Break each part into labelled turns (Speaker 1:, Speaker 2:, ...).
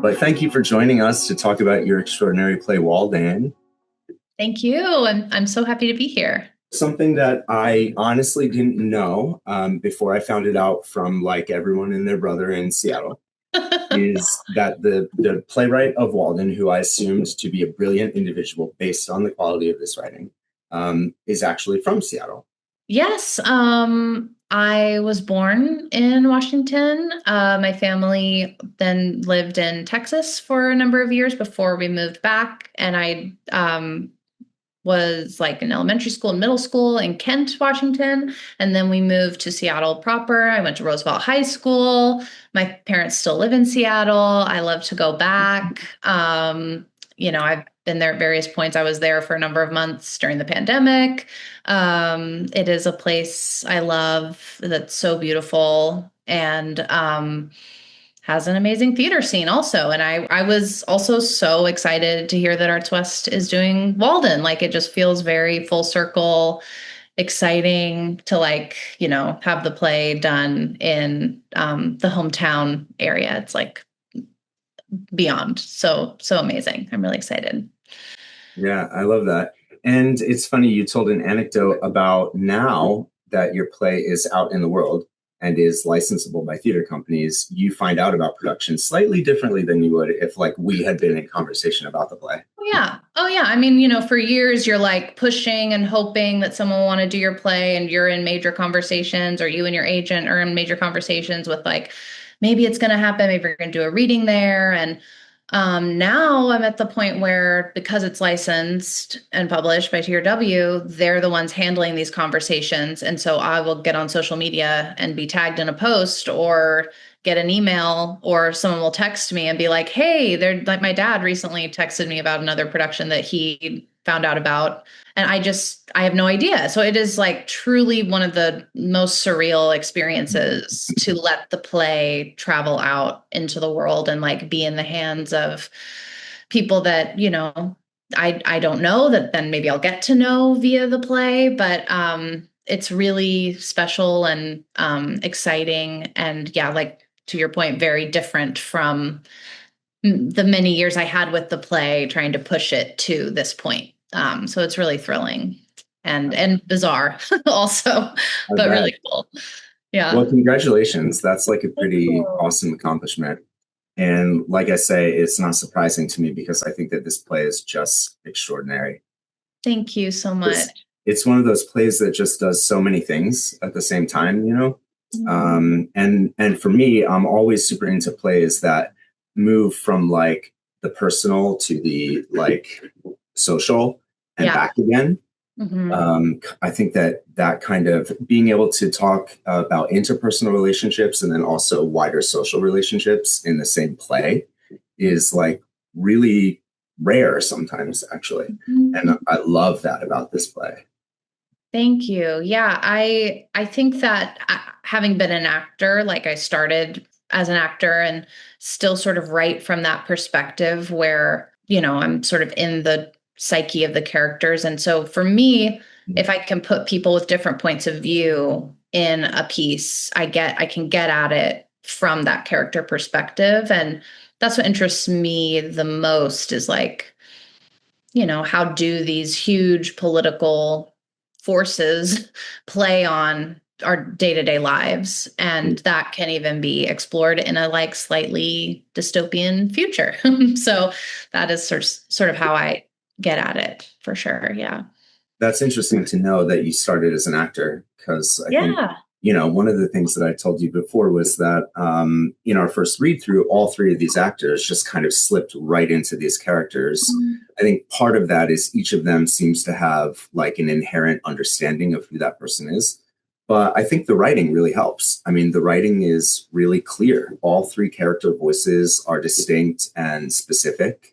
Speaker 1: But thank you for joining us to talk about your extraordinary play, Walden.
Speaker 2: Thank you. I'm so happy to be here.
Speaker 1: Something that I honestly didn't know before I found it out from like everyone and their brother in Seattle is that the playwright of Walden, who I assumed to be a brilliant individual based on the quality of this writing, is actually from Seattle.
Speaker 2: Yes, I was born in Washington. My family then lived in Texas for a number of years before we moved back, and I was like in elementary school and middle school in Kent, Washington, and then we moved to Seattle proper. I went to Roosevelt High School. My parents still live in Seattle. I love to go back. I've been there at various points. I was there for a number of months during the pandemic. It is a place I love that's so beautiful and has an amazing theater scene also. And I was also so excited to hear that Arts West is doing Walden. Like it just feels very full circle, exciting to have the play done in the hometown area. It's like beyond so amazing. I'm really excited.
Speaker 1: Yeah, I love that. And it's funny, you told an anecdote about now that your play is out in the world and is licensable by theater companies, you find out about production slightly differently than you would if like we had been in conversation about the play.
Speaker 2: Oh yeah. I mean, for years you're like pushing and hoping that someone will want to do your play and you're in major conversations, or you and your agent are in major conversations with like, maybe it's going to happen. Maybe you're going to do a reading there. And now I'm at the point where, because it's licensed and published by TRW, they're the ones handling these conversations. And so I will get on social media and be tagged in a post or get an email, or someone will text me and be like, hey, they're like, my dad recently texted me about another production that he found out about. And I have no idea. So it is like truly one of the most surreal experiences to let the play travel out into the world and like be in the hands of people that, I don't know, that then maybe I'll get to know via the play. But it's really special and exciting. And yeah, like to your point, very different from the many years I had with the play trying to push it to this point. So it's really thrilling and bizarre also, but really cool. Yeah.
Speaker 1: Well, congratulations. That's like a pretty awesome accomplishment. And like I say, it's not surprising to me because I think that this play is just extraordinary.
Speaker 2: Thank you so much.
Speaker 1: It's one of those plays that just does so many things at the same time, you know? And for me, I'm always super into plays that move from like the personal to the like social and back again. I think that kind of being able to talk about interpersonal relationships and then also wider social relationships in the same play is like really rare sometimes, actually. And I love that about this play.
Speaker 2: Thank you. Yeah, I think that having been an actor, like I started as an actor and still sort of write from that perspective where, I'm sort of in the psyche of the characters. And so for me, if I can put people with different points of view in a piece, I can get at it from that character perspective. And that's what interests me the most is like, how do these huge political forces play on our day-to-day lives? And that can even be explored in a like slightly dystopian future. So that is sort of how I get at it for sure. Yeah.
Speaker 1: That's interesting to know that you started as an actor, because I think, one of the things that I told you before was that in our first read through, all three of these actors just kind of slipped right into these characters. I think part of that is each of them seems to have like an inherent understanding of who that person is. But I think the writing really helps. I mean, the writing is really clear. All three character voices are distinct and specific.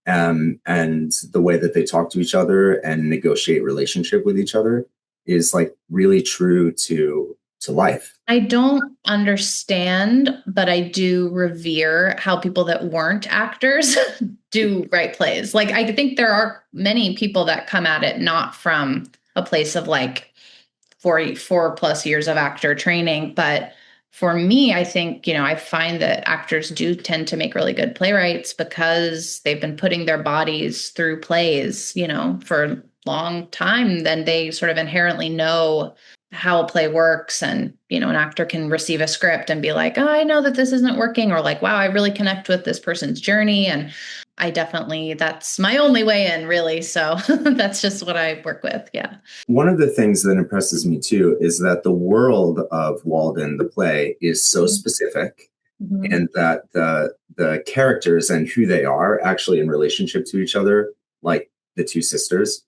Speaker 1: And the way that they talk to each other and negotiate relationship with each other is like really true to life.
Speaker 2: I don't understand, but I do revere how people that weren't actors do write plays. Like I think there are many people that come at it not from a place of like 4+ years of actor training, but for me, I think, I find that actors do tend to make really good playwrights because they've been putting their bodies through plays, for a long time. Then they sort of inherently know how a play works. And, an actor can receive a script and be like, oh, I know that this isn't working, or like, wow, I really connect with this person's journey. And that's my only way in, really. So that's just what I work with. Yeah.
Speaker 1: One of the things that impresses me too is that the world of Walden, the play, is so specific, and that the characters and who they are actually in relationship to each other, like the two sisters,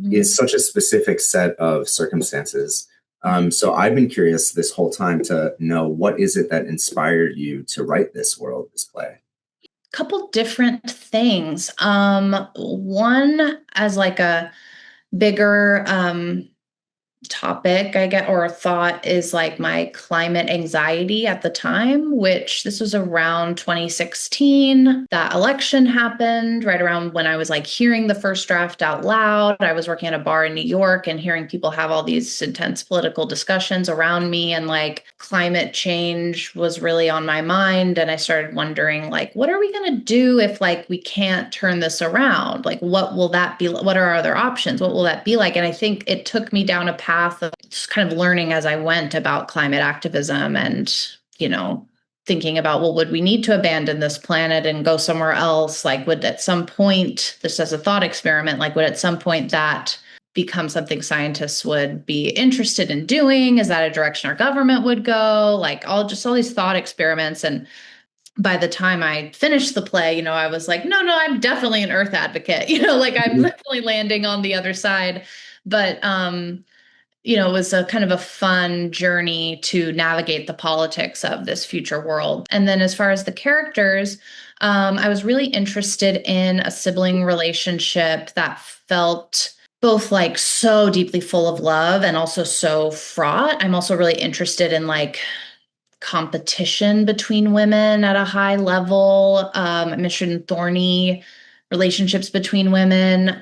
Speaker 1: is such a specific set of circumstances. So I've been curious this whole time to know, what is it that inspired you to write this world, this play?
Speaker 2: Couple different things. One as like a bigger topic I get, or a thought, is like my climate anxiety at the time, which this was around 2016. That election happened right around when I was like hearing the first draft out loud. I was working at a bar in New York and hearing people have all these intense political discussions around me, and like climate change was really on my mind. And I started wondering, like, what are we going to do if like we can't turn this around? Like, what will that be? What are our other options? What will that be like? And I think it took me down a path of just kind of learning as I went about climate activism, and, thinking about, well, would we need to abandon this planet and go somewhere else? Like, would at some point, this as a thought experiment, like would at some point that become something scientists would be interested in doing? Is that a direction our government would go? Like all these thought experiments. And by the time I finished the play, I was like, no, I'm definitely an Earth advocate, like I'm definitely landing on the other side. But, it was a kind of a fun journey to navigate the politics of this future world. And then as far as the characters, I was really interested in a sibling relationship that felt both like so deeply full of love and also so fraught. I'm also really interested in like competition between women at a high level. I'm interested in thorny relationships between women.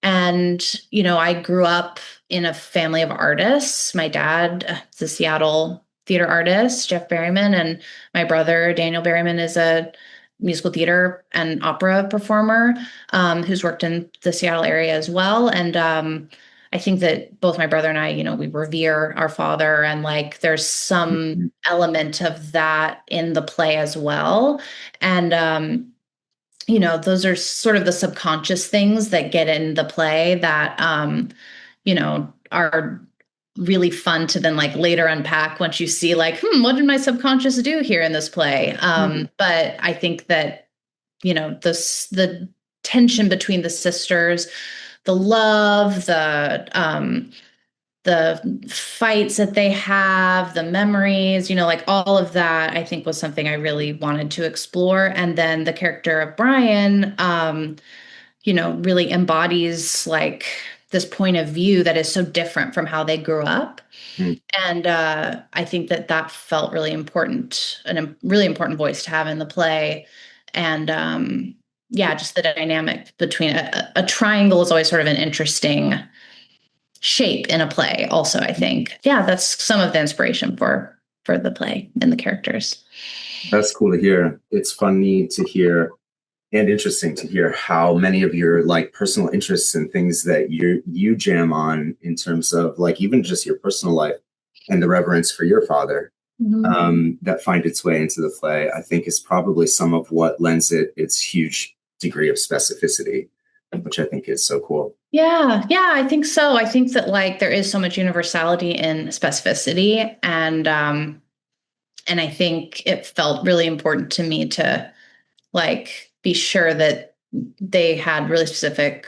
Speaker 2: And, I grew up in a family of artists. My dad is a Seattle theater artist, Jeff Berryman, and my brother, Daniel Berryman, is a musical theater and opera performer who's worked in the Seattle area as well. And I think that both my brother and I, we revere our father, and like there's some element of that in the play as well. And those are sort of the subconscious things that get in the play that, are really fun to then like later unpack once you see like, what did my subconscious do here in this play? But I think that, the tension between the sisters, the love, the fights that they have, the memories, like all of that, I think was something I really wanted to explore. And then the character of Brian, really embodies like this point of view that is so different from how they grew up. And I think that felt really important, and a really important voice to have in the play. And just the dynamic between a triangle is always sort of an interesting shape in a play also, I think. Yeah, that's some of the inspiration for the play and the characters.
Speaker 1: That's cool to hear. It's funny to hear and interesting to hear how many of your like personal interests and things that you jam on in terms of like even just your personal life and the reverence for your father that find its way into the play, I think is probably some of what lends it its huge degree of specificity, which I think is so cool.
Speaker 2: Yeah, I think so. I think that like there is so much universality in specificity, and I think it felt really important to me to like be sure that they had really specific,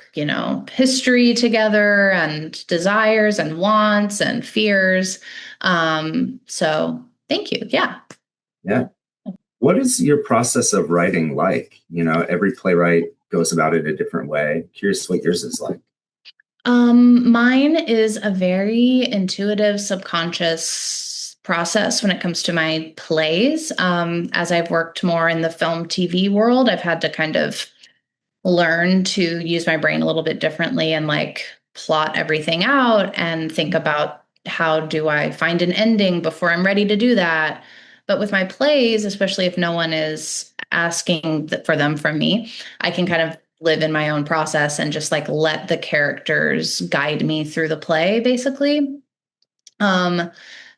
Speaker 2: history together, and desires and wants and fears. So thank you. Yeah.
Speaker 1: Yeah. What is your process of writing like? Every playwright goes about it a different way. Curious what yours is like.
Speaker 2: Mine is a very intuitive, subconscious process when it comes to my plays. As I've worked more in the film TV world, I've had to kind of learn to use my brain a little bit differently and like plot everything out and think about how do I find an ending before I'm ready to do that? But with my plays, especially if no one is asking for them from me, I can kind of live in my own process and just like let the characters guide me through the play, basically. Um,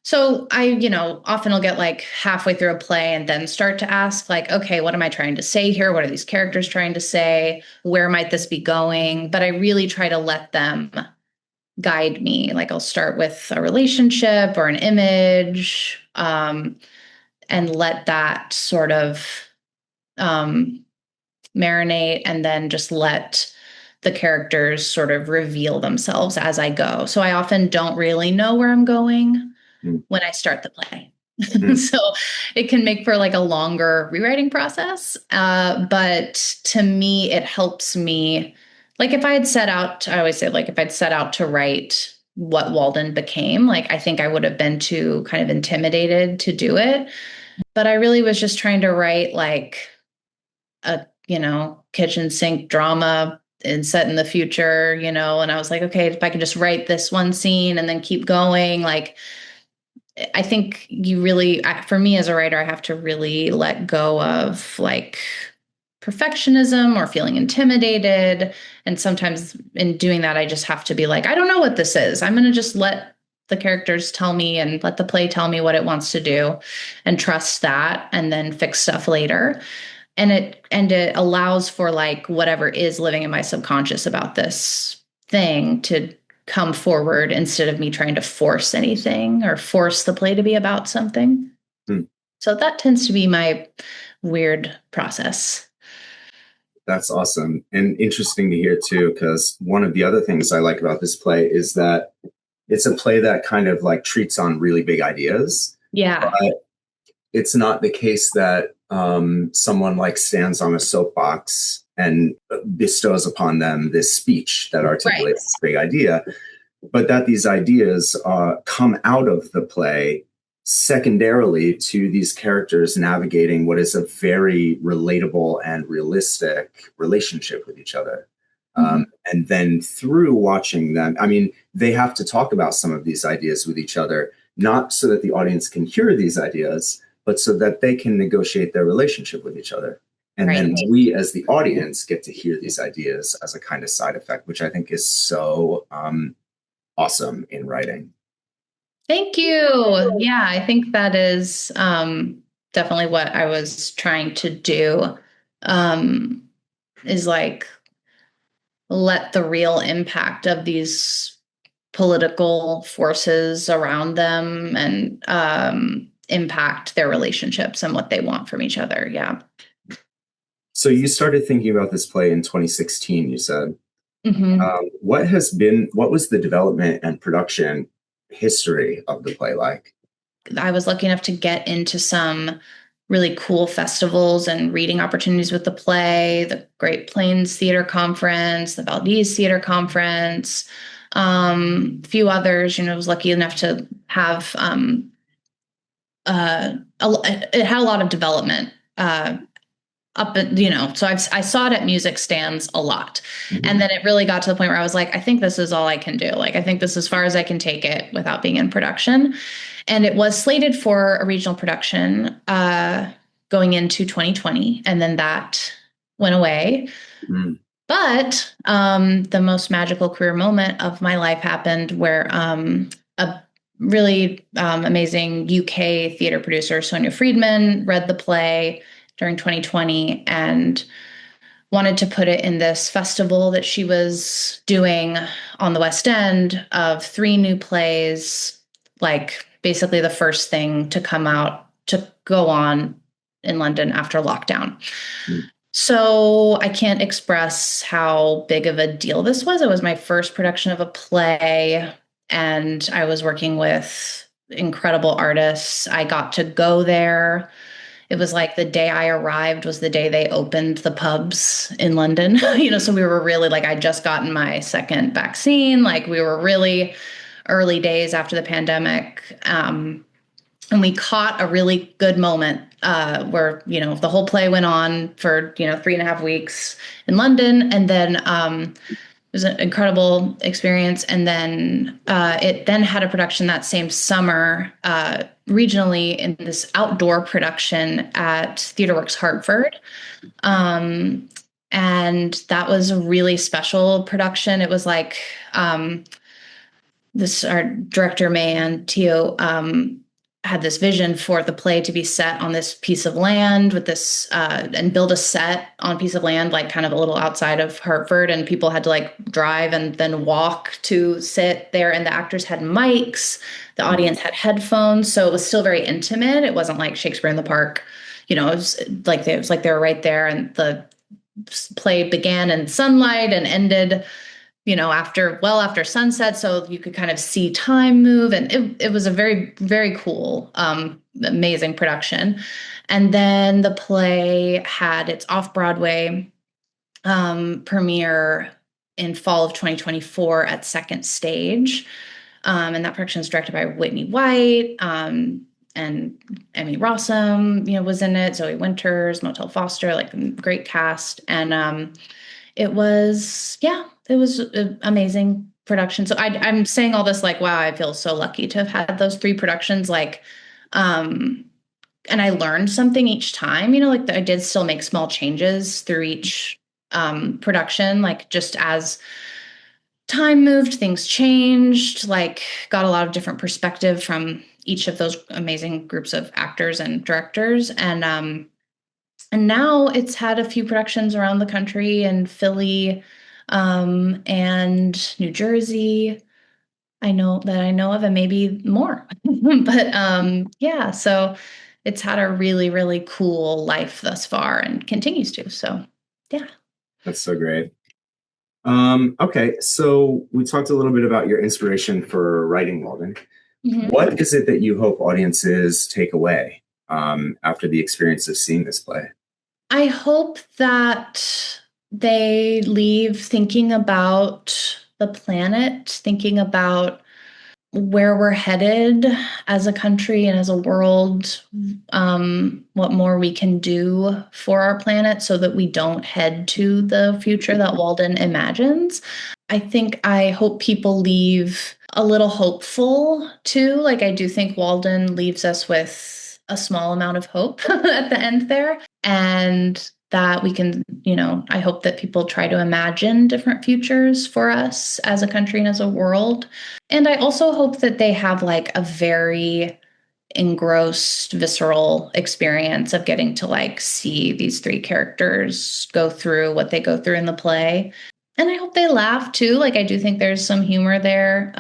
Speaker 2: so I, often will get like halfway through a play and then start to ask, like, okay, what am I trying to say here? What are these characters trying to say? Where might this be going? But I really try to let them guide me. Like I'll start with a relationship or an image, and let that sort of marinate, and then just let the characters sort of reveal themselves as I go. So I often don't really know where I'm going when I start the play. So it can make for like a longer rewriting process. But to me, it helps me. Like if I had set out, I always say, like if I'd set out to write what Walden became, like I think I would have been too kind of intimidated to do it. But I really was just trying to write like a, kitchen sink drama and set in the future, and I was like, okay, if I can just write this one scene and then keep going, like, I think you really, for me as a writer, I have to really let go of like perfectionism or feeling intimidated. And sometimes in doing that, I just have to be like, I don't know what this is. I'm going to just let the characters tell me and let the play tell me what it wants to do and trust that, and then fix stuff later. And it allows for like whatever is living in my subconscious about this thing to come forward instead of me trying to force anything or force the play to be about something. So that tends to be my weird process.
Speaker 1: That's awesome and interesting to hear too, because one of the other things I like about this play is that it's a play that kind of like treats on really big ideas.
Speaker 2: Yeah.
Speaker 1: But it's not the case that someone like stands on a soapbox and bestows upon them this speech that articulates this big idea, but that these ideas come out of the play secondarily to these characters navigating what is a very relatable and realistic relationship with each other. And then through watching them, I mean, they have to talk about some of these ideas with each other, not so that the audience can hear these ideas, but so that they can negotiate their relationship with each other. And then we as the audience get to hear these ideas as a kind of side effect, which I think is so awesome in writing.
Speaker 2: Thank you. Yeah, I think that is definitely what I was trying to do, is like let the real impact of these political forces around them and impact their relationships and what they want from each other. Yeah.
Speaker 1: So you started thinking about this play in 2016, you said. What was the development and production history of the play like?
Speaker 2: I was lucky enough to get into some really cool festivals and reading opportunities with the play, the Great Plains Theater Conference, the Valdez Theater Conference, a few others. Was lucky enough to have it had a lot of development up at, so I saw it at music stands a lot. And then it really got to the point where I was like, I think this is all I can do. Like, I think this is as far as I can take it without being in production. And it was slated for a regional production going into 2020. And then that went away. But the most magical career moment of my life happened where a really amazing UK theater producer, Sonia Friedman, read the play during 2020 and wanted to put it in this festival that she was doing on the West End of 3 new plays, like basically the first thing to come out to go on in London after lockdown. So I can't express how big of a deal this was. It was my first production of a play, and I was working with incredible artists. I got to go there. It was like the day I arrived was the day they opened the pubs in London. So we were really like, I'd just gotten my second vaccine. Like we were really early days after the pandemic. And we caught a really good moment where, the whole play went on for, 3.5 weeks in London. And then was an incredible experience. And then it then had a production that same summer regionally in this outdoor production at TheaterWorks Hartford. And that was a really special production. It was like our director, Mathew, had this vision for the play to be set on this piece of land with this and build a set on a piece of land, like kind of a little outside of Hartford, and people had to like drive and then walk to sit there, and the actors had mics, the audience had headphones, so it was still very intimate. It wasn't like Shakespeare in the Park, it was like they were right there, and the play began in sunlight and ended after sunset, so you could kind of see time move. And it was a very, very cool, amazing production. And then the play had its off-Broadway premiere in fall of 2024 at Second Stage. And that production is directed by Whitney White, and Emmy Rossum, was in it. Zoe Winters, Motel Foster, like great cast. And it was an amazing production. So I'm saying all this like, wow, I feel so lucky to have had those 3 productions. Like, and I learned something each time, like I did still make small changes through each production, like just as time moved, things changed, like got a lot of different perspective from each of those amazing groups of actors and directors. And now it's had a few productions around the country, in Philly, and New Jersey. I know of, and maybe more. But so it's had a really, really cool life thus far and continues to. So yeah.
Speaker 1: That's so great. Okay, so we talked a little bit about your inspiration for writing Walden. Mm-hmm. What is it that you hope audiences take away after the experience of seeing this play?
Speaker 2: I hope that they leave thinking about the planet, thinking about where we're headed as a country and as a world, what more we can do for our planet so that we don't head to the future that Walden imagines. I hope people leave a little hopeful too. Like, I do think Walden leaves us with a small amount of hope at the end there. And that we can, I hope that people try to imagine different futures for us as a country and as a world. And I also hope that they have like a very engrossed, visceral experience of getting to like see these 3 characters go through what they go through in the play. And I hope they laugh too. Like, I do think there's some humor there.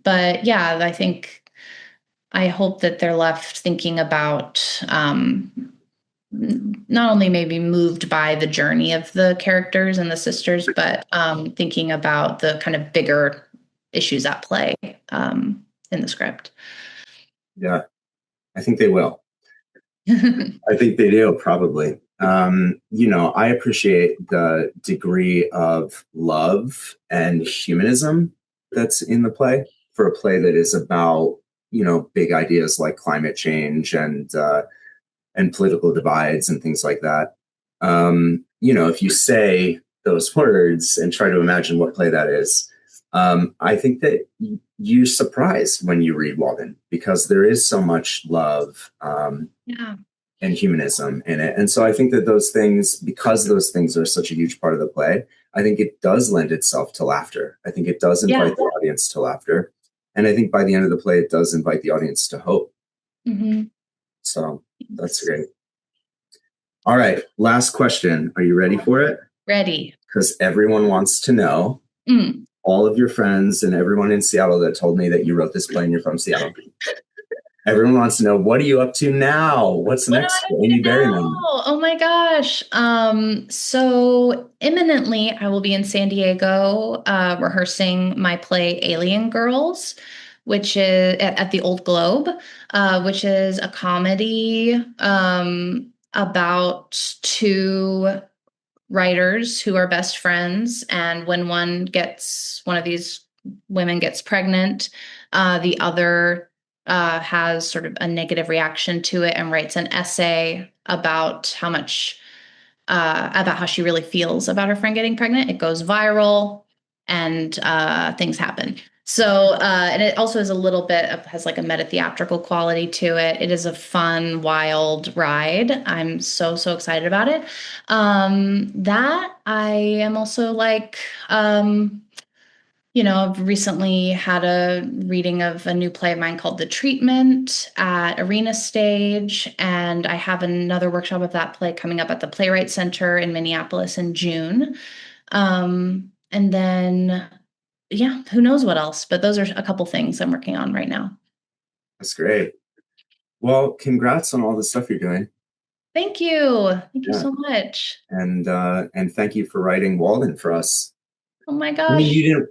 Speaker 2: But yeah, I hope that they're left thinking about, not only maybe moved by the journey of the characters and the sisters, but thinking about the kind of bigger issues at play in the script.
Speaker 1: Yeah, I think they will. I think they do, probably. I appreciate the degree of love and humanism that's in the play, for a play that is about, big ideas like climate change and political divides and things like that. If you say those words and try to imagine what play that is, I think that you're surprised when you read Walden, because there is so much love and humanism in it. And so I think that those things, because those things are such a huge part of the play, I think it does lend itself to laughter. I think it does invite the audience to laughter. And I think by the end of the play, it does invite the audience to hope. Mm-hmm. So that's great. All right. Last question. Are you ready for it?
Speaker 2: Ready.
Speaker 1: Because everyone wants to know, all of your friends and everyone in Seattle that told me that you wrote this play and you're from Seattle. Everyone wants to know, what are you up to now? What's next for Amy Berryman?
Speaker 2: Oh my gosh. So imminently I will be in San Diego rehearsing my play Alien Girls, which is at the Old Globe, which is a comedy about 2 writers who are best friends. And when one of these women gets pregnant, the other has sort of a negative reaction to it and writes an essay about how she really feels about her friend getting pregnant. It goes viral. and things happen. So, and it also is a little bit of, has like a meta theatrical quality to it. It is a fun, wild ride. I'm so excited about it. That I am also like, I've recently had a reading of a new play of mine called The Treatment at Arena Stage, and I have another workshop of that play coming up at the Playwright Center in Minneapolis in June. And then, yeah, who knows what else, but those are a couple things I'm working on right now.
Speaker 1: That's great. Well, congrats on all the stuff you're doing.
Speaker 2: Thank you. Thank you so much.
Speaker 1: And thank you for writing Walden for us.
Speaker 2: Oh my gosh.
Speaker 1: I mean, you didn't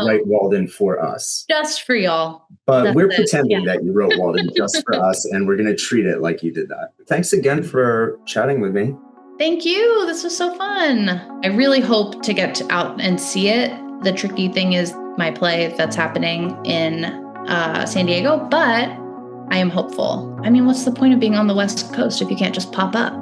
Speaker 1: write Walden for us.
Speaker 2: Just for y'all.
Speaker 1: But we're pretending that you wrote Walden just for us, and we're going to treat it like you did that. Thanks again for chatting with me.
Speaker 2: Thank you. This was so fun. I really hope to get out and see it. The tricky thing is my play that's happening in San Diego, but I am hopeful. I mean, what's the point of being on the West Coast if you can't just pop up?